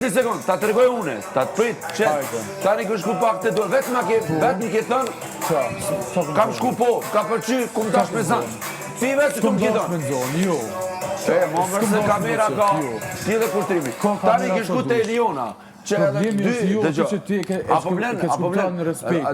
10 sekundë, ta të regoj une, ta të prit, qëtë, ta një këshku pak të dorë, vetë një ke thënë, kam shku po, ka përqy, ku më tash me zanë. Ti vetë që ku më ke thënë. Ma mërse kamera ka, ti dhe kurtrimi. Ta një këshku të Eliona. Problemi është jo që ti ke skultuar në respekt.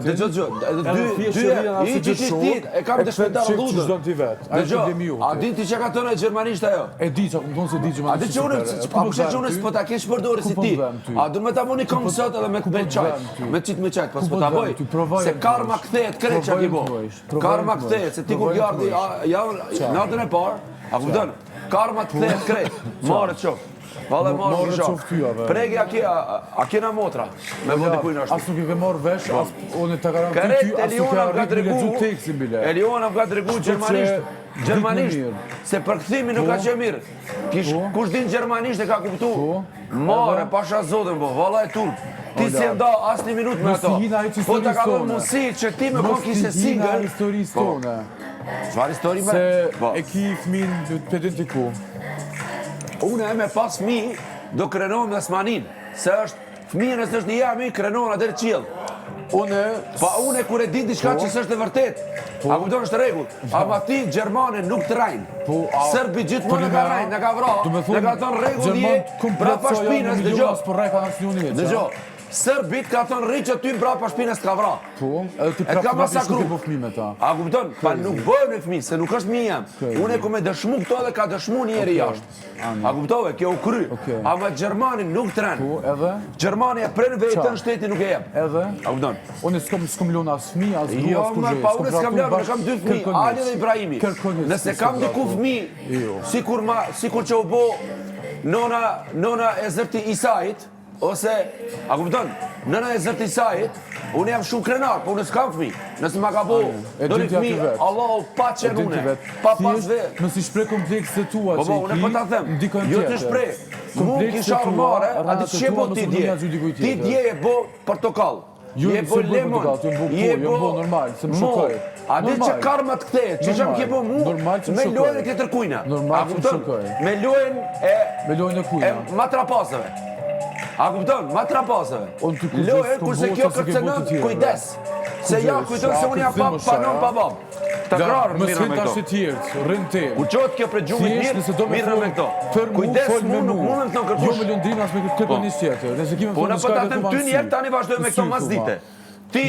E kam të shpetar ludër. Që t'i vetë, a e problemi ju. A din ti që ka tënë e gjermanisht ajo? E di që, më tonë se di që A di që unë, s'po ta kesh përdori si ti. A du me ta mu një këmë sot edhe me të bëjt qajt. Me qitë me qajt, pas po ta boj. Se karma kthehet krejt që a ki bo. Karma kthehet, se ti kur gjardi, natën e parë, a kuptën, karma kthehet krejt. Marë të qofë. Vale marrë në shok. Pregi a kena motra. Me vëndi kujnë ashtu. As nuk i ke marrë vesh, as unë të garantu ty, as nuk e arrit me lezu tekstin bile. Eliona më ka të regu gjermanisht. Se për këthimi nuk ka që mirë. Kush din gjermanisht e ka kuptu. Mare, pasha zotën po, vala e turp. Ti si nda as një minut me ato. Po të ka dhënë mundësi që ti me kon kise single. Nësi historisë tone. Qfar histori me? Se e ki fëmin të identiku. Unë e me pas fëmi, do krenohem dhe s'manin. Se është, fëmijën e së është një jami, krenohem atër qilë. Pa une kur e di diçka që s'është e vërtet. A kupton është regull. Ama ti, Gjermane, nuk të rajnë. Sërbi gjithmonë në ka rajnë, në ka vra. Në ka thonë regull je, brapa shpinës, dëgjo. Sërbit ka thonë rri që ty brapa shpinës t'ka vra. Edhe ti prapë nuk e po fëmi me ta. A kupton, pa nuk bëjmë e fëmi, se nuk është mi jem. Unë e ku me dëshmu këto dhe ka dëshmu njeri jashtë. A kuptove, kjo u kry. Ama Gjermani nuk të renë. Gjermani e prenë vetën, shteti nuk e jem. Edhe? A kupton? Unë s'kom lona as fëmi, as grua, Jo, as kurgje. pa unë s'kam lona, në kam dy fëmi, Ali dhe Ibrahimi. Nëse kam diku fëmi, sikur që u bo nona e zërti Isait, ose, a kupton, nëna e zërti Isait, unë jam shumë krenar, po unë s'kam fëmi. Nëse ma ka bo, do një fëmi, Allahu pa qenë une, pa pas vetë. Nësi shprej komplekse të tua që unë e po ta them, jo të shprej. Mu kisha armare, a di që bo ti dje? Ti dje e bo portokall. Je bo lemon, je bo mor. A di që karma të kthehet, që që më ke bo mu, me lojën e këtë kujna. A kupton, me lojën e matrapasëve. A kupton, matrapasëve. Lojën kurse kjo kërcenën, kujdes. Se ja kujton se unë jam panon pa bab. Të krarë mirë me këto. U qotë kjo për gjumit mirë me këto. Kujdes mu nuk mundën të në kërkush. Jo me Lëndinas me këtë kërkonis tjetër. Po në pëta them ty njerë tani vazhdoj me këto mas dite. Ti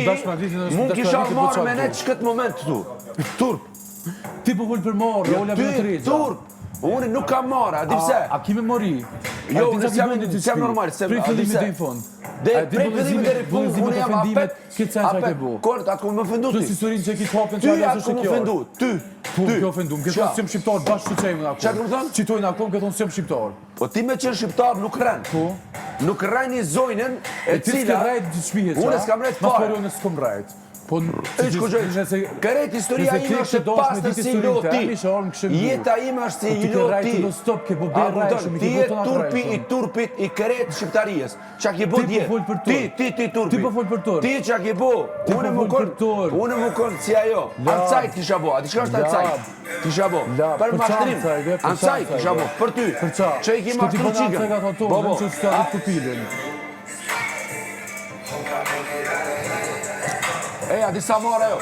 mund kisha marrë me ne që këtë moment tu. Turp. Ti po vull për marrë, ola me të rejtë. Turp. Unë nuk kam marrë, a di pse? A ki me mori? Jo, unë s'jam normal, se prej fillimit dhe i fund. Prej fillimit dhe i fund, unë jam apet, kort, atë ku më fëndu ti. Të historin që e ki të hapën që ty ajo atë ku më fëndu, ty. Kjo fëndu, më këtë thonë s'jëm shqiptar bashkë të qejmë në akon. Qatë më thonë? Qitojnë akon, këtë thonë s'jëm shqiptar. Po ti me qenë shqiptar nuk rrenë. Nuk rrenë një zojnën e cila... Unë s'kam rrejt fare. Po kërejt historia ime është e pastër si loti. Jeta ime është si loti. Ti e turpi i turpit i kërejt shqiptarijës. Qa ki bo djetë? Ti turpi. Ti qa ki bo? Unë më konë si ajo. Ancajt kisha bo. A ti shka është ancajt? Kisha bo. Për mashtrim. Ancajt kisha bo. Për ty. Që i ki mashtru qikën. Bobo. Eja, disa marë jo.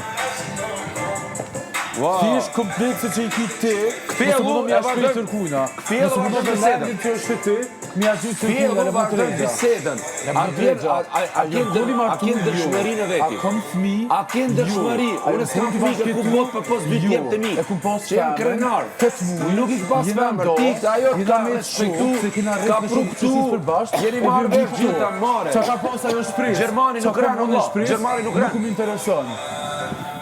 Ti është komplekse që i ki ti, nësë më do mja shpej tërkujna. Nësë më do me lendin që është ti, mja gjithë tërkujna dhe më të rejta. Bisedën. A kjen dërshmëri në veti? A kom fmi? A kjen dërshmëri? Unë s'kam fmi që ku bot për pos 2 djemë të mi. Që jam krenar. Nuk i këpas femër. Ti ajo ka respektu, ka pruktu. Jeni marrë vesh gjitha mare. Qa ka pas ajo shprej? Gjermani nuk rranë, Gjermani nuk rranë. Nuk më intereson.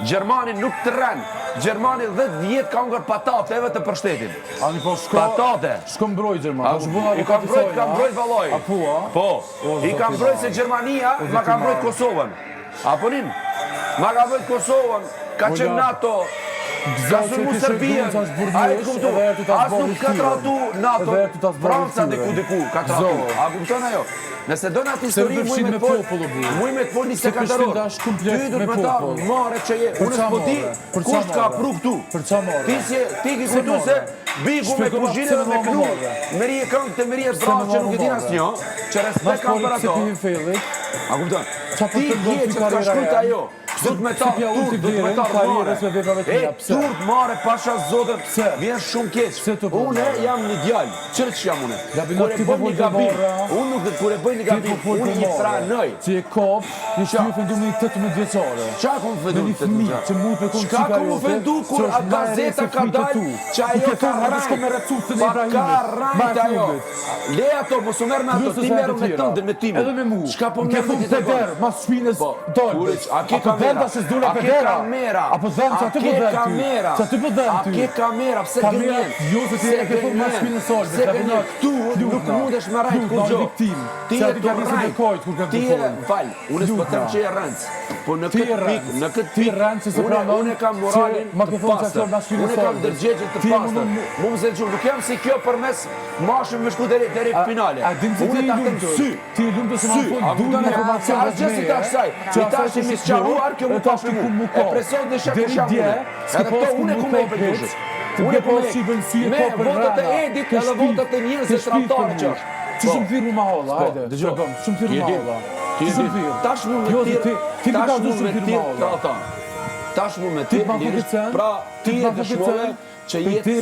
Gjermani nuk të rranë. Gjermani 10 vjetë ka ngër patateve të përshtetin. Ani po shko... Patate. Shko mbroj Gjermani. I ka mbrojt valoj. A po, a? Po. I ka mbrojt se Gjermania ma ka mbrojt Kosovën. Apo nin? Ma ka mbrojt Kosovën. Ka qenë NATO. Ka sërmu Serbien. A e të kumtu. As nuk ka tratu NATO. Franca diku ka tratu. A kumton ajo? Nëse do në atë histori, muj me të por një sekandëror. Ty du të më ta mare që je. Unë s'po di, kusht ka pru këtu. Ti ki këtu se bigu me kuzhine dhe me knu. Meri e këngë të meri e zbrahë që nuk e din asë një, që respekt kam për ato. A kupton? Ti dje që ka shkut ajo. Du të me ta turp, du të me ta mare. Turp mare pasha zotër, vjen shumë keq. Une jam një djallë, qërë që jam une. Kure bëj një gabim, unë nuk dhe kure bëj një gabim, unë i franoj. Që e kop, i shqy fëndu me 18 vjeqare. Qa kom fëndu një fëmi që mund me konë qika jote? Qa kom fëndu kur a gazeta ka dal, që ajo ka rajt, pa ka rajt ajo. Le ato, mos u merë me ato, ti merë me tënë dhe me time. Edhe me mu, qka po ke thumë të derë, mas shpinës dojnë. A ke kamera? A ke kamera? A po dhenë, që aty po dhenë ty? Që aty po dhenë ty? A ke kamera, pse gënjen? Jo, se ti e ke thumë mas shpinës solë. Se gënjen, tu nuk mundesh me rajt kur gjo. Ti e të rajt, ti e falj, unë s'po tëmë që e rëndës. Po në këtë pik, unë kam moralin të pastër, unë kam dërgjegjet të pastër. Mu më zëllë nuk jam si kjo për mes mashëm me shku deri finale. Unë ta të sy. Ti e lumë të se ma fund du në informacion dhe të me. I ta që mi sqaruar, kjo mu ta shku mu. E presion dhe shek ku sham une. Edhe to unë ku me i përdushës. Unë ku me votat e edit edhe votat e njërës e shramtare që është. Që shumë thirë mu ma holla, hajde. Shumë thirë mu ma holla. Tash mu me tirë Tash mu me tirë lirisht. Pra ti e dëshmove që jetë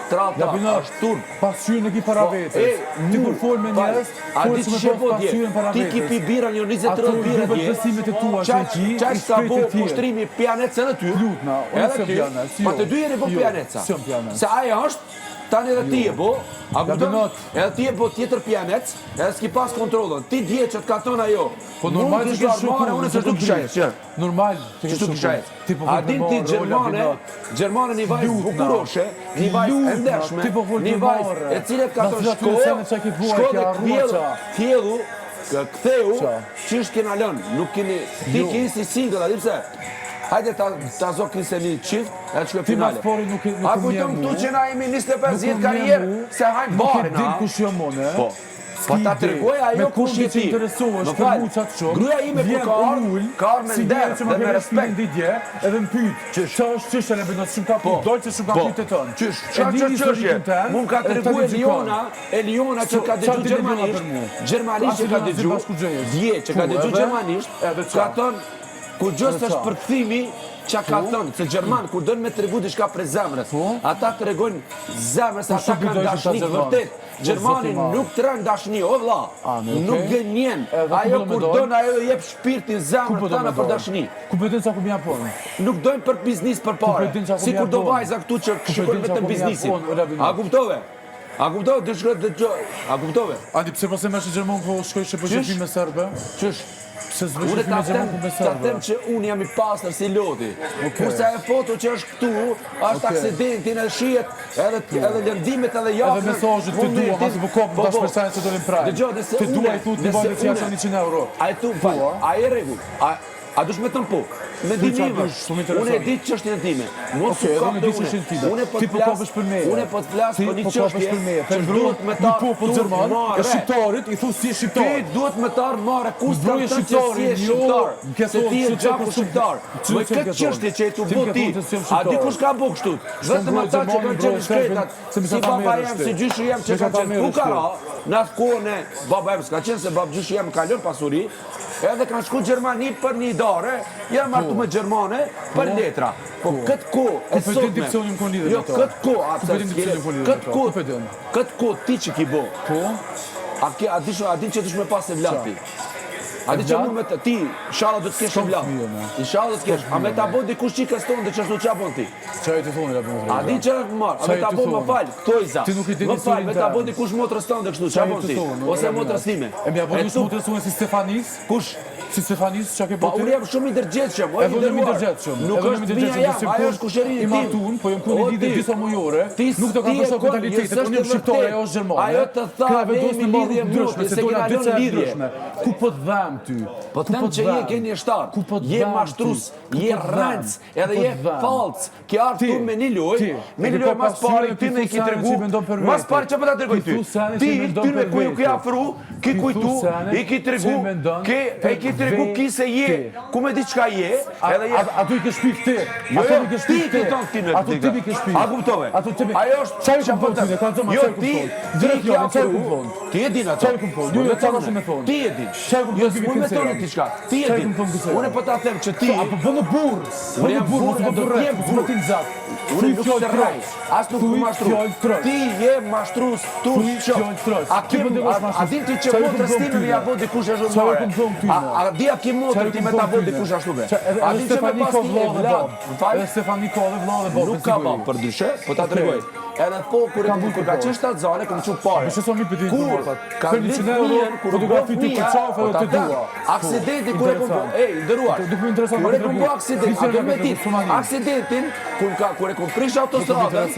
trata është turp. Pasqyrën e ki para vetës. Ti kur folë me njerës, folë që me posë pasqyrën para vetës. Ti ki pi bira një 20-30 bira dje. Besimet e tua që ki, qa që ka bo ushtrimi pjanetëse në ty. Lutna, unë së pjanetës. Pa të dy jeni bo pjanetësa. Se aja është, tani edhe ti e bo, a kupton? Edhe ti e bo tjetër pjanetës, edhe s'ki pas kontrolën. Ti dje që t'ka tonë ajo. Po normal që ke shumë, unë se shtu këshajës. Normal që ke shumë. A din ti Gjermane një vajzë bukuroshe, një vajzë endershme, një vajzë e cilet ka të shko dhe kthjellu, ktheu, që është kena lënë, nuk keni, ti keni si single, a di pse? Hajde ta zokin se një qift, e të shkoj finale. A kujtëm tu që na imi 25 vjetë karierë, se hajnë bari na. Nuk e din kush jo mone, Pa ta të regoj ajo kush i ti. Më falë, gruja ime kur ka arë me nderë dhe me respekt. Edhe më pyjtë, që është qështë e në bëndot shumë ka pyjtë, dojtë që shumë ka pyjtë të tënë. Qështë, mu më ka të regu Eliona që ka dëgju Gjermanisht që ka dëgju, dje që ka dëgju Gjermanisht, ka tënë, kur gjësë është përkthimi, që ka thënë, se Gjerman, kur dënë me të regu diçka për zemrës, ata të regojnë zemrës, ata kanë dashni të vërtet. Gjermani nuk të rënë dashni, o vla, nuk gënjen. Ajo kur dënë, ajo jep shpirtin zemrë tëna për dashni. Kompetenca ku mja ponë? Nuk dojnë për biznis për pare. Si kur do vajza këtu që shikojnë vetëm biznisin. A kuptove? A kuptove? Dë shkret dhe gjë. A kuptove? Andi, pse përse me shë Gjerman po shkoj që përgjëfi me Serbe? Qësh? Unë ta them që unë jam i pasër si loti. Kurse e foto që është këtu, është aksidentin e shiet, edhe lëndimet edhe jafën. Edhe mesajët të dua, ma se po kopë në dashpersajnë që do l'imprajnë. Të dua i thu të bajnë që jashtë 100 euro. A i thu, a i regu, a dush me të në po. Me dimi unë e ditë që është një time. Mos u kapë dhe unë e po të flasë për një qështje që duhet me tarë turë mare. E shqiptarit, i thu si e shqiptarit. Ti duhet me tarë mare, kus të të që si e shqiptar. Se ti e gjaku shqiptar. Më këtë qështje që e tu bo ti, a di kush ka bo kështu? Vetëm ata që kanë qenë shkretat, si baba jem, si gjyshë jem që ka qenë Kukara, në atë kohën e baba jem s'ka qenë se baba gjyshë jem ka lënë pasuri, edhe kanë shku Gjermani për një dare, jam martu me Gjermane për letra. Po këtë ko e sotme, jo këtë ko ti që ki bo, a din që dush me pas e vlati. A di që mund me të ti, shala do të kesh e vlati. I shala do të kesh, a me ta bo dikush qikës tonë dhe që është nuk qabon ti. Qa e të thonë, Rabin Frejda? A di që është më marë, a me ta bo më falë, këto i za. Më falë, me ta bo dikush motrës tonë dhe kështu qabon ti. Ose motrës time. E me a bo dikush motrës tonë si Stefanis? Kush? Si Stefanis, qa ke po ti? Pa unë jam shumë i dërgjetëshëm, edhe unë i dërgjetëshëm. Nuk është bia jam, ajo është kusherini tim. I martun, po jam kuni lidhe disa mujore, nuk të kam përsa mentalitetet, unë jam shqiptare, ajo është Gjermane. Ajo të tha, ne jemi lidhje mbrojtje, se kena lënë lidhje. Ku po të dhem, ty? Po të them që je gënjeshtar, je mashtrus, je rënc, edhe je falc. Ke ardhur tu me një lojë, me një lojë mas pari ty me i ki tregu, mas pari që po ta tregoj ty. Ty me ku ju ke afru, ki kujtu, i ki tregu, ki tregu ki se je, ku me di qka je, edhe je... Atu i ke shpif ti, atu i ke shpif ti, atu ti mi ke shpif. A kuptove? Ajo është... Qaj ku më thonë, ka të ma qaj ku më thonë. Drejt jo, qaj ku më thonë. Ti e din ato. Qaj ku më thonë, ju e qanë me thonë. Ti e din. Jo, s'mu me thonë ti shka. Ti e din. Unë po ta them që ti... Apo bënë burë. Unë jam burë, do t'jem burë. Unë nuk se raj. As nuk më mashtru. Ti je mashtrues tu qo. A din ti që motrës ti me ja bo dikush e zhurmare? A di a ki motrë ti me ta bo dikush ashtu be? A din që me pas ti e vlad? Edhe Stefani ka dhe vlad e bo. Nuk ka ba për dyshe, po ta tregoj. Edhe po, kur ka qenë shtatzane, këmë qupë pare. Kur ka vlit mirën, kur u bëf mija, po ta ta, aksidenti kur e këmë po, ndëruar, kur e këmë po aksidenti, a këmë me dit, aksidentin, kur e këmë prish autostradën,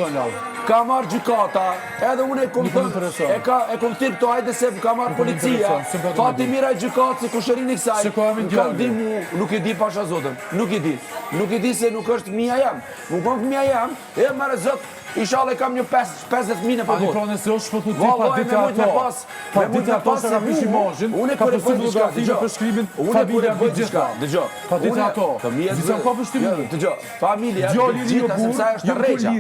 ka marrë gjykata, edhe unë e këmë thënë, e këmë tirë këto ajde se ka marrë policia, fati mira e gjykatë, se kusherin i kësaj, ka di mu, nuk i di pasha zotën, nuk i di se nuk është mija jam, nuk këmë mija jam, e mërë zëtë, Ishale kam një 50.000 për botë. Ani se është shpëtu ti pa ditë ato. Pa ditë ato se ka pish imazhin. Unë kur e bëj diçka, për shkrimin, familja bëj diçka. Dëgjoj. Pa ditë ato. Disa ka përshtypje. Dëgjoj. Familja gjithë sa është rregja.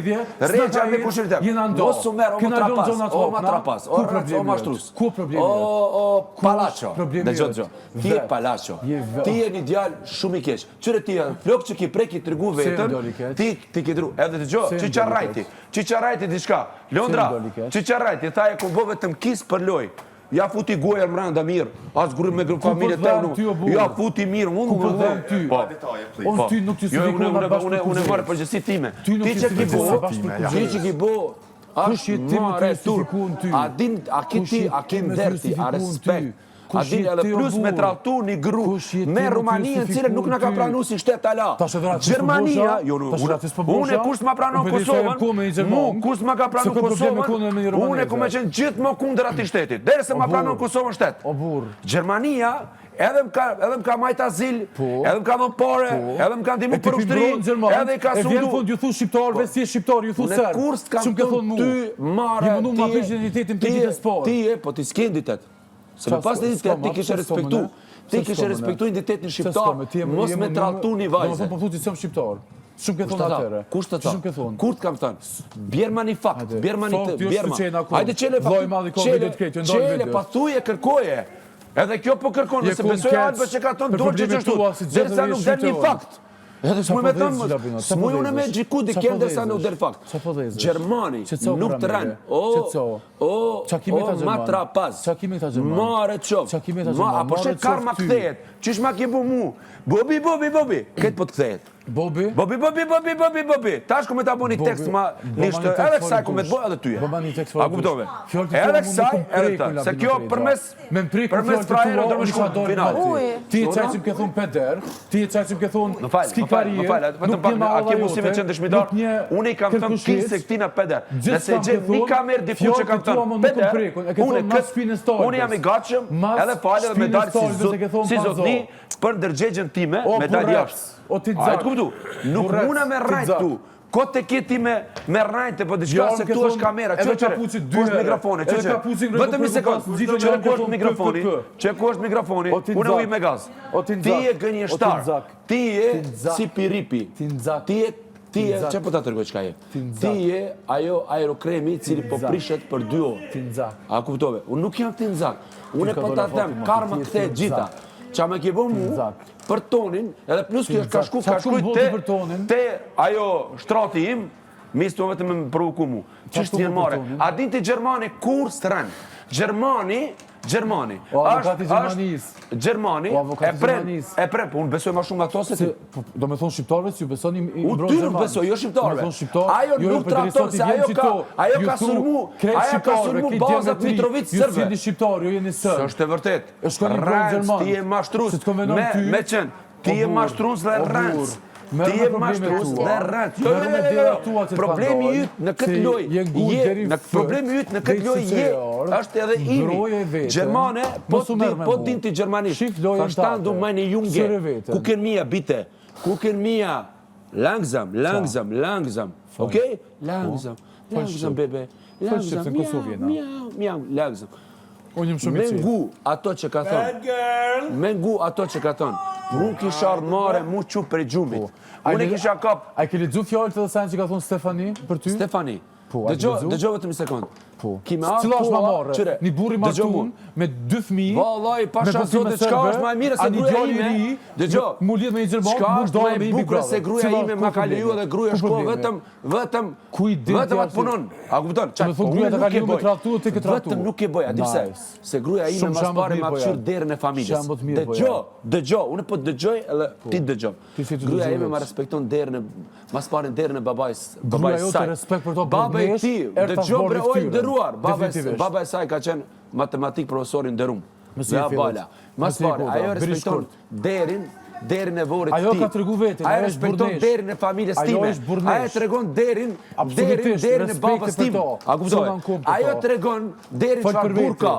Rregja me kushtet. Mos u merr o matrapas. O mashtrus. Ku problemi? O palacio. Dëgjoj. Ti je palacio. Ti je një djalë shumë i keq. Çure ti flok që ki preki tregu vetën. Ti ke dru. Edhe dëgjoj, çiçarrajti. Qiqarajti diçka, Londra, Qiqarajti, tha e ku bo vetëm kis për loj. Ja futi gojer mranda mirë, as grup me grup familje të nu. Ja futi mirë, unë më dhe ty. Unë ty nuk që Unë e marë përgjësi time. Ti që ki bo, ashtë mare tur. A ki derti, a respekt. A din edhe plus me tratu një gru me Rumanijën cilë nuk në ka pranu si shtet ala. Gjermania, unë e kusht ma pranon Kosovën, kusht ma ka pranon Kosovën, unë e ku me qenë gjithë më kundër ati shtetit, dere se ma pranon Kosovën shtet. Gjermania, edhe më ka majt azil, edhe më ka dhon pare, edhe më ka ndimu për ushtri, edhe i ka sundu. E vjenë fund, ju thu shqiptarve, si e shqiptar, ju thu sër. Unë e kurst kam të ty mare, ti e, po ti s'ke identitet. Se me pas identitet ti kishe respektu. Ti kishe respektu identitetin shqiptar, mos me tratu një vajze. Do më thonë po thuti se më shqiptar. Shumë ke thonë atere. Kusht të ta? Kurt kam thënë. Bjermani fakt, Bjermani të Bjerma. Hajde qele pa thuje kërkoje. Edhe kjo po kërkon, nëse besoj albe që ka tonë dorë që qështu. Dersa nuk der një fakt. Edhe s'muj me tëmë, s'muj unë me gjiku di kjerë dersa nuk der fakt. Gjermani nuk të rënë. O matrapaz. Mare qovë. Apo shetë karma këthejet. Qish ma ki bu mu? Bobi. Këtë po të këthejet. Bobi? Bobi. Ta shku me ta bo një tekst ma nishtë, edhe kësaj ku me të bo edhe tyje. A kuptove? Edhe kësaj, edhe ta. Se kjo përmes frajerë dhe më shku final. Ti e qaj që më ke thunë peder, ti e qaj që më ke thunë skikarije, nuk një ma a ke musime që ndëshmidar, unë i kam thëmë kisë këtina peder. Nëse gjithë një kamerë diku që kam thëmë peder, unë jam i gatshëm, edhe falë edhe medalë si zotni, për ndërgjegjen time, medalë jashtë. A e të kuptu, nuk muna me rajtë tu, kote të kiti me rajtë, po diqka se këtu është kamera, që ku është mikrofoni, vëtëm një sekund, që ku është mikrofoni, unë uj me gaz, ti e gënjeshtar, ti e si piripi, ti e, që po ta tërgoj qka je, ti e ajo aerokremi cili po prishet për 2 orë, a kuptove, unë nuk jam tinzak, unë e po ta them, karma këthe gjitha, qa me kje bo mu, për tonin, edhe plus kjo ka shkujt te ajo shtrati im, misë të vetëm me provoku mu. Qështë t'jen mare? A din të Gjermani kur së të rënë? Gjermani. O avokati Gjermanis. Gjermani e pren, po unë besoj ma shumë nga to se ti. Do me thonë shqiptarve si ju besoni i mbrojnë Gjermani. U ty nuk besoj, jo shqiptarve. Ajo nuk traton, se ajo ka surmu bazat Mitrovic sërbe. Ju s'jeni shqiptar, ju jeni sërbe. Së është e vërtet. Rënc, ti e mashtrus. Me qenë, ti e mashtrus dhe rënc. Ti je mashtrues dhe rrët. Problemi yt në këtë lojë, problemi yt në këtë lojë është edhe imi. Gjermane, po din ti gjermanisht. Verstanden du meine Junge? Gucken mir bitte. Gucken mir. Langsam, langsam, langsam. Okay? Langsam. Langsam, bebe. Langsam. Miau, miau, langsam. Mengu ato që ka thonë. Mengu ato që ka thonë. Nuk isha ardhmare mu që për gjumit. Unë e kisha kap... A ke lexuar fjalët edhe sen që ka thonë Stefani për ty? Stefani. Dëgjoj vetëm një sekond. Cila është ma marrë? Një burri martun me 2 fëmijë. Vallaj, pasha zote, çka është më e mirë se gruaja ime? Dëgjoj. Mu lidh me një gjerman, mu dalë me një bukur se gruaja ime ma ka lejuar dhe gruaja shko vetëm atë punon. A kupton? Çfarë thon gruaja ta ka lejuar me tradhtu ti këtë tradhtu? Vetëm nuk e bëj, a di pse? Se gruaja ime mas pare ma kshir derën e familjes. Dëgjoj, unë po dëgjoj edhe ti dëgjoj. Gruaja ime ma respekton derën e mas pare derën e babait saj. Baba e ti, dëgjoj bre oj nderuar. Baba e saj ka qenë matematik profesorin nderuar. Ja bala. Mas pare, ajo respekton derin e vorit ti. Ajo ka tregu vetin, ajo respekton derin e familjes time. Ajo tregon derin e babas tim. A kuptoj? Ajo tregon derin çfarë burka.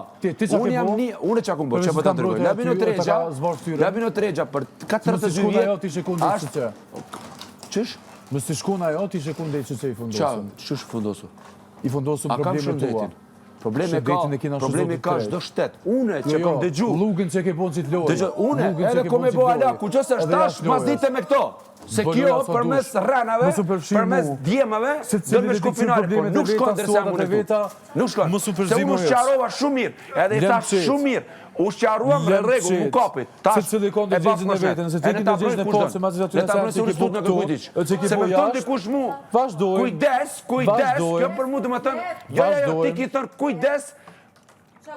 Unë jam unë çka kumbo, çfarë ta tregoj. Labino Tregja për 42 vjet. Çish? Më si shkon ajo ti që kundej që i fundosur. Ç'është fundosur? I fundosur problemet tua. Problemi ka çdo shtet. Unë që kam dëgju. Lugën që ke bën si të lojë. Dëgjoj, unë edhe ku më bëu ala, ku çose është tash, mas dite me këto. Se kjo përmes rranave, përmes djemave, do me shku finale, por nuk shkon derisa unë këtu. Nuk shkon. Se unë ushqarova shumë mirë, edhe i thash shumë mirë. Ushqaruam në rregull, mu kapit. Tash e bas në vetën, se ti do gjejnë poshtë, se mazë aty sa se ke bërë. Se më thon dikush mu. Kujdes, kjo për mua do të thënë, jo, ti ki thon kujdes.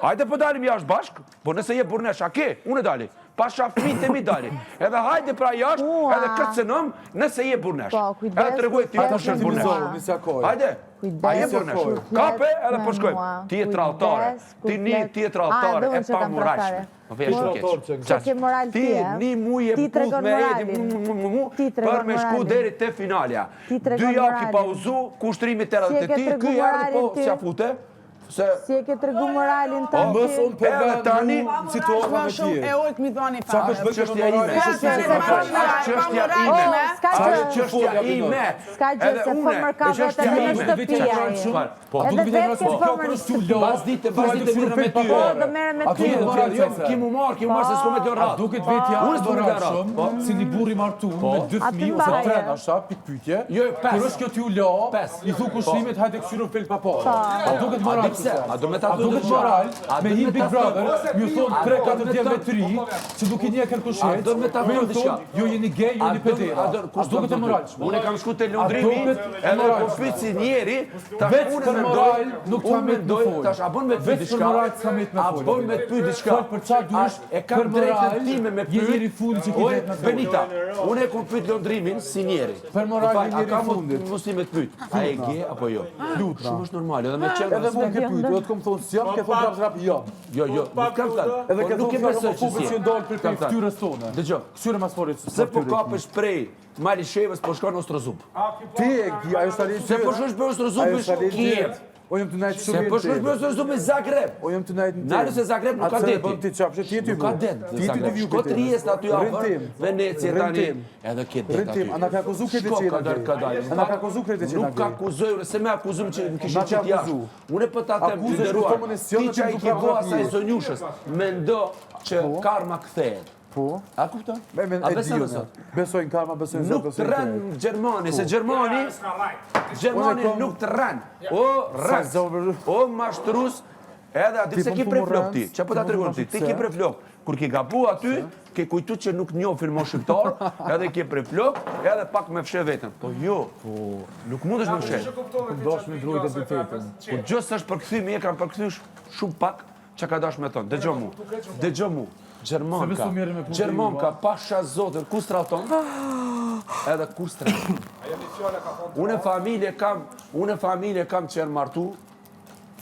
Hajde po dalim jashtë bashk, po nëse je burnesh, a ke? Unë dali. Pasha fëmijët e mi dali. Edhe hajde pra jashtë, edhe kërcënom nëse je burnesh. Edhe tregoj ti kush është burnesh. Hajde. A je burnesh. Kape edhe po shkojmë. Ti je tralltare. Ti je tralltare e pamoralshme. Po vesh keq. Çka moral ti? Ti ni muje puth me Edi për me shku deri te finalja. 2 javë ki pauzu, kushtrimi të radhë të ti, ky erdhi po s'ja fute. Si e ke tregu moralin ta ti? Mësë unë përve tani situata me tje. E ojt mi thoni fa. Çështja ime. Çështja ime. Ska gjë se fëmër ka vetëm në shtëpia. Edhe vetë ke fëmër në shtëpia. Pas dite mirë me ty. Do merrem me ty. Ki mu marë se s'ko me të rratë. Duket vetja adorashëm, si një burri martun me 2 fëmijë ose 3 asha, pikpytje. Kur është kjo t'ju la, i thu kushrimit hajde këshyru fel papare. A duket moral. A do me ta të duket moral, me him Big Brother, ju thonë 3-4 djemë me 3, që duke një kërkushet, me ju thonë, ju jeni gay, ju jeni pedera. A duket e moralshme. Unë kam shku të Lundrimi, edhe po fyt si njeri, tash unë mendoj, nuk ta me të folë. Tash a bën me pyet diçka, a bën me pyet diçka, për çfarë duhesh, e kam drejtën time me pyet. Njeri fundi që ki drejt me folë. Benita, unë e kam pyet Lundrimin si njeri. Për moral njeri fundit. Mos i me të pyet. A e gay apo jo? Shumë është normal, edhe me qenë. Edhe mund ke pyet, do të kom thonë si jam, ke thonë prapë rap jam. Jo, nuk kam thënë. Edhe ke thonë prapë publik që ndalë për fytyrës tonë. Dëgjoj, kësyre mas forit. Se po kapesh prej Mali Shevës, po shkon në Ostrozub. Ti e ki, ajo shtë alinë Se po shkosh për Ostrozub është Kiev. O jem të najtë shumë Se po shkosh për Ostrozub me Zagreb. O jem të najtë në Nalë se Zagreb nuk ka deti. Nuk ka det. Shko të rjes në aty afër, Venecie tani. Edhe ke det aty. A na ka akuzu këtë që A na ka akuzu këtë që Nuk ka akuzoj, se me akuzum që në kishin qëtë jashtë. Unë e për ta tem të nderuar. Ti që i ki bo asaj zonjushës, mendo që karma kthehet. Po? A kupton? A beson sot? Besojnë karma, besojnë zot, nuk të rën Gjermani, se Gjermani nuk të rën. O rën, o mashtrus, edhe ati se ki prej flok ti. Që po ta tregon ti? Ti ki prej flok. Kur ki gabu aty, ke kujtu që nuk njohin mo shqiptar, edhe ki prej flok, edhe pak me fshe vetën. Po jo, nuk mundesh me fshe. Dosh me drujt e bitetën. Po gjës është përkthymi, e kam përkthy shumë pak që ka dash me tonë. Dëgjo mu. Gjermanka, pasha zotën, ku straton? Edhe ku straton. Unë familje kam që janë martu,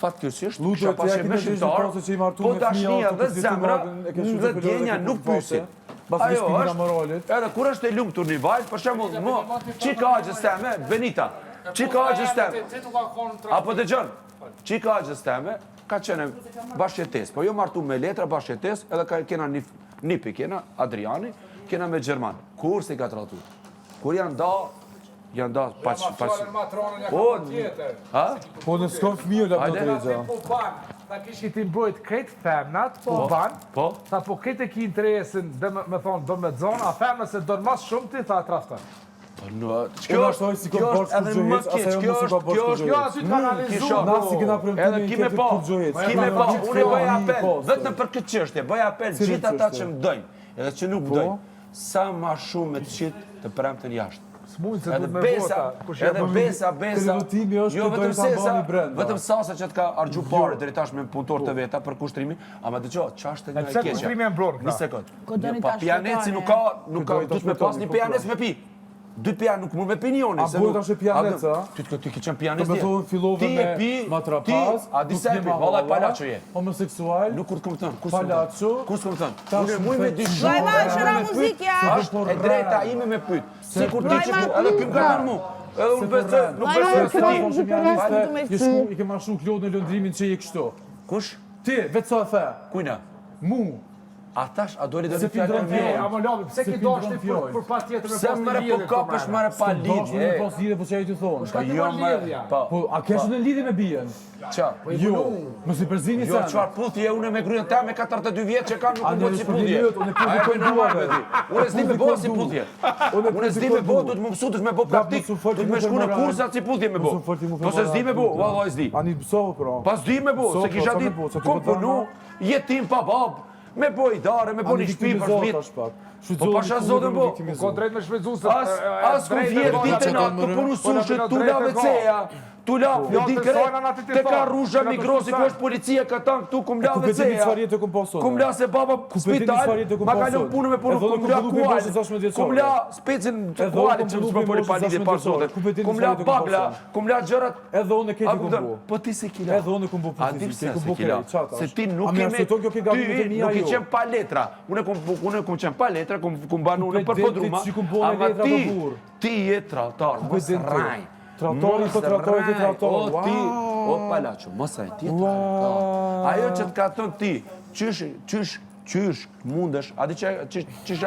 fatkesisht, kisha pashe me shqiptarë, po dashnia dhe zemra, dhe djenja nuk pysin. Bas me shpikën a moralit. Edhe kur është e lumë turni vajt, për shembull, çika agjes teme, Benita, çika agjes teme. Apo dëgjon, çika agjes teme ka qenë bashkëjetesë, po jo martu me letra bashkëjetesë, edhe kena nipi, kena Adriani, kena me Gjerman. Kur se i ka tratu? Kur janë da paç. Po në s'kon fëmijë la do Treza. Ta kishit i mbrojt kretë femnat, po ban, ta po kretë e ki interesin, dhe me thonë, do me zonë, a femnat se do në mas shumë ti, ta trafta. Kjo është edhe më keq, kjo është aty të analizuar. Nasi kena premtimin kime pa, unë bëj apel, vetëm për këtë çështje, bëj apel gjithë ata që më dojnë, edhe që nuk dojnë, sa ma shumë me të qitë të premten jashtë. Edhe besa, jo vetëm sesa, vetëm sasa që të ka argju pare deri tash me punëtor të veta për kushtrimin, ama dëgjo, ç'është një keqja. Kushtrimi e mbrojnë. Një sekond. Pa pianeci nuk ka, duhet me pas një pianec me pi. Dy pianë nuk mund me pinjoni. A bujt është pianec, a? Ty ki qenë pianec me thonë fillove me matrapas, a di se pi, vallaj palaço je. Homoseksual, nuk kur të më thënë, palaço, kus të më thënë. Unë muj me dy Vajma, shëra muzikja! Është e drejta ime me pyet. Si kur ti që edhe kim ka mu. Edhe unë besoj, nuk besoj se ti. I ke marshu Klod në lëndrimin që je kështu. Kush? Ti, vetë sa e the. Kujna? Mu. A tash, a dojri dhe Se një fjallë fjallë A më lobi, pse ki do është për pa tjetër me pas Se një mëre lidhje? po kapësh mëre pa lidhje. Me pas lidhje, po që e ju të thonë. Shka ti më lidhja? Po, a kesh në lidhje me bijen? Qa? Jo, mos i përzini Jo, sen. qëfar puthje, unë me kryën ta me 42 vjetë që kanë nuk më bëtë si puthje. Unë s'di me bëtë si puthje. Unë s'di me bëtë, du të më mësu, du të me bëtë praktik, du të me shku në kursat si puthje me bëtë. Po se s'di me bëtë, vallaj s'di. Ani bësohë, pra. Pa s'di me bëtë, se kisha dit, kom punu, jetim pa babë, me boj dare, me bo një shpi për fmit. Po pasha zotën bo. Ko drejt me shpedzu se... As ku vjetë ditë natë, të punu sushe, tu la veceja, tu la, në din kërë, te ka rrusha migrosi, ku është policia, ka tanë këtu, kum la veceja. Kum la se baba spital, ma kalon punë me punu, kum la kualit, kum la specin kualit që më shpër palidje par zotet, kum la bagla, kum la gjërat. Edhe unë e keti kumbu. Po ti se kila. Edhe unë e kumbu A di pse se kila. Se ti nuk keme, ty nuk i qenë pa letra. Unë kum qenë pa letra, kum banu në për podruma, ama ti je trautar, mos raj. Trautori po trautori ti trautor. O ti, o palaço, mos raj, ti je trautar. Ajo që të ka thënë ti, qysh mundesh, a di ç'ish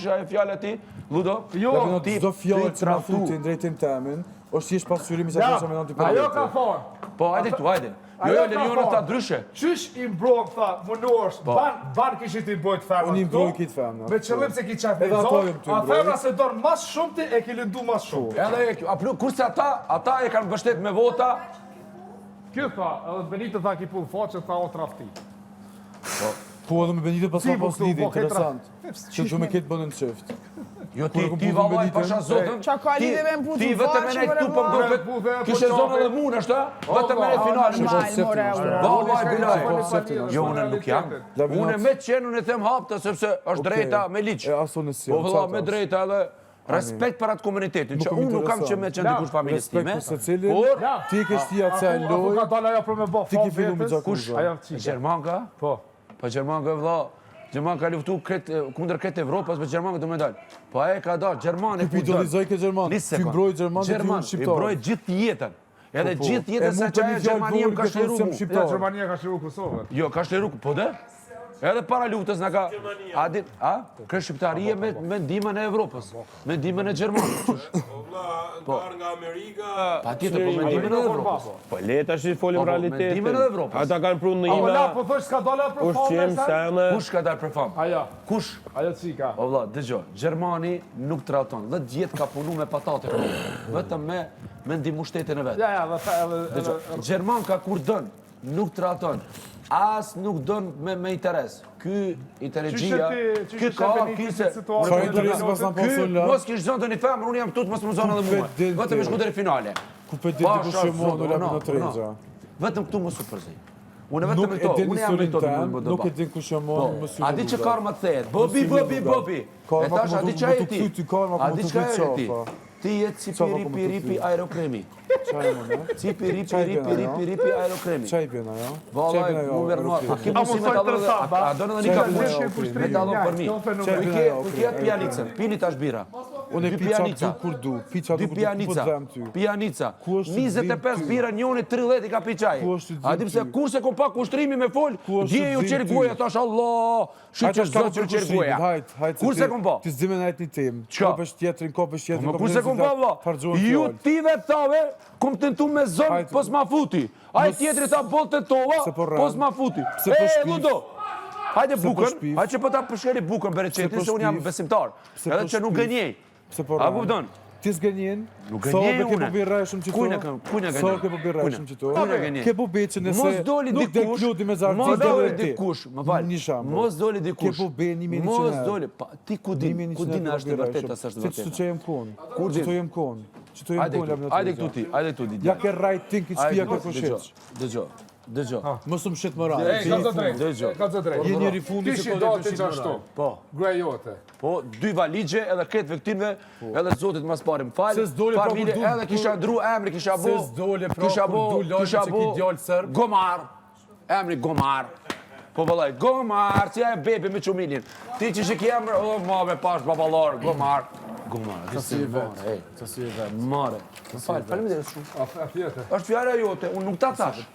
ajo fjala ti, Ludo? Jo, ti çdo fjalë që ma futi drejtin temin, është thjesht pasqyrimi sa që më ndonjë për. Ajo ka thonë. Po, hajde këtu, hajde. Jo, Leliona ta ndryshe. Qysh i mbrojmë, tha, mënuarsh, ban kishit i mbrojt femna. Unë i mbroj kitë femna. Me qëllim se ki qef me zonë, a femna se dorë mas shumë ti e ki lëndu mas shumë. Edhe, kurse ata e kanë bështet me vota. Kjo tha, edhe Benito tha ki pull faqe, tha o trafti. Po edhe me Benito pas lidhje, interesant. Që të me ketë bënë në qëft. Jo, ti vallaj pasha zotën. Qa ka lidhje me më Ti vetëm e ne këtu po mbrojt. Kishe zonë edhe mund është, vetëm e ne finale. Vallaj bilaj. Jo, unë nuk jam. Unë me qenë unë e them hapta sepse është drejta me liq. Po valla me drejta edhe respekt për atë komunitetin, që unë nuk kam që me qenë dikush familjes time. Por, ti ke shtia të saj loj, ka dalë ajo për me bo ti ke fillu me Kush? gjakuza. Gjermanka? Po. Po Gjermanka e vëlla, Gjermanka ka luftu kundër kretë Evropas, për Gjermanka do me dalë. Po e ka dalë, Gjermani Ti idolizoj ke Gjerman, ti mbroj Gjerman, ti unë shqiptar. I mbroj gjithë jetën. Edhe gjithë jetën se që ajo Gjermania më ka shliru mu. Gjermania ka shliru Kosovën. Jo, ka shliru, po dhe? Edhe para luftës nga ka... Kërë shqiptarije me ndimën e Evropës, me ndimën e Gjermanit. Po, nga Amerika... Pa tjetër, po me ndimën e Evropës. Po, leta që folim realitetin. Me ndimën e Evropës. Ata kanë prunë në ima... Ola, po thësh s'ka dalë për famë, ushqim, sene... Kush ka dalë për famë? Aja. Kush? Aja cika. O vla, dëgjo, Gjermani nuk trauton, dhe gjithë ka punu me patate, vetëm me ndimu shtetin e vetë. Ja, dhe... Gjermanka kur dënë, nuk trauton. As nuk dënë me interes. Ky inteligjia, ky ka, ky se... Mos kish zonë të një femër, unë jam këtu të mos më zonë edhe mua. Vetëm e shku deri finale. Ku pe ditë ku shemon në lapë në treza. Vetëm këtu mos u përzej. Unë vetëm e to, unë jam e to të më bëdë. Nuk e din ku shemon më syri. A di që karma të thejet? Bobi. E tash, a di që e ti? A di që e ti? Ti jetë si piripi aerokremi. Cipi, ripi, aerokremi. Qaj pjena, jo? Vallaj, mu mërë marë. A ki mundësi me talon dhe... A do në një kapush me talon për mi. Ku kjetë pijanicën, pini tash bira. Unë e pi qatë du kur du. Dy pijanica. 25 bira, njoni 30 i ka pi qaj. A di pëse kurse kom pa kushtrimi me fol, dje ju qërë goja, tash Allah, shqyqë zotë që qërë goja. Kurse kom pa? Ti s'dime najt një tem. Kopësh tjetërin. Kurse kom pa, vla? Ju tive thave, kom tentu me zonë, pos ma futi. Ajë tjetëri ta bol të tova, pos ma futi. Ludo! Hajde bukën, hajde që po ta përshkeri bukën për reqetin, se unë jam besimtar. Edhe që nuk gënjej. A kupton? Ti s'gënjen? Nuk gënjej une. Ke po birrajshëm që to? Kujna gënjej? Sa ke po birrajshëm që to? Kujna gënjej? Ke po beqë nëse mos doli nuk dhe kludi me zartë. Mos doli dikush, më falë. Një shambë. Mos doli dikush. Ke po be 1.100. Mos doli, ti ku din është e vërteta, së është vërteta. Që jem kon? Kur din? Që to jem kon? Që to jem kon? Ajde këtu ti. Ja ke rajt tin këtë spija këtë kusheq. Dëgjo. Mos më shet moral. Ka të drejt. Je njëri fundi Ti që shi do të qashtu. Po. Gruaja jote. Po, 2 valigje edhe këtë vektinve, edhe zotit mas parim falë, Se s'dole pra familje kur du- edhe kisha ndru emri, kisha bo, Se s'dole pra kur du lojnë që ki djallë sërb. Gomar, emri Gomar. Po vëllaj, Gomar, që ja e bebi me qumilin. Ti që që ki emrë, o, ma me pash babalor, Gomar. Gomar, të si e vetë, të si e vetë. Mare, falim dhe shumë. Është fjara jote, unë nuk ta tash.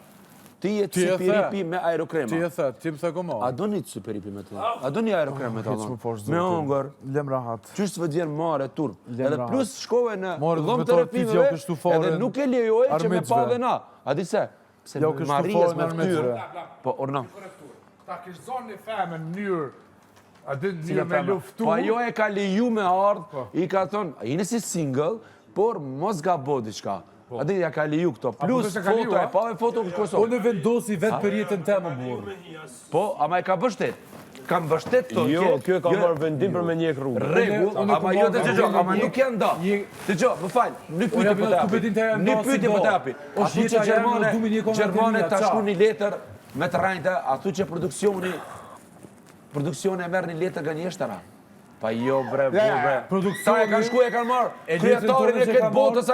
Ti je cipiripi me aerokrema. Ti e thë, ti më thë Gomar. A do një cipiripi me të? A do një aerokrem me të? Me ongër. Lem rahat. Qështë të vëdjen mare turp. Edhe plus shkove në More dhëmë të të vetar ti rëpimeve, kështu fare edhe nuk e lejoj që me pa dhe na. A di se? Se Jo kështu Marijes fare me në ftyrë. armëtëve. Po, orna. Ta kish zonë një femë në mënyrë, a di në mënyrë me luftu. Po ajo e ka leju me ardhë, i ka thonë, a jine si single, por mos gabo diçka. A di ja ka leju këto. Plus përse ka leju, foto, a? e pa e foto në Kosovë. Unë vendosi vetë për jetën te më burë. Po, ama e ka bështet. Kam bështet të Jo, kjo ka marrë vendim për me njek rrugë. Regull, ama jo të gjëgjo, ama nuk janë da. Të gjë, më falj, një pyetje për të api. Një pyetje për të api. A thu që Gjermane ta shku një letër me të rajnëta, a thu që produksione e merë një letër nga njështëra. Pa jo bre, bre. Ta e kanë shku e kanë marë, kryetarin e këtë botës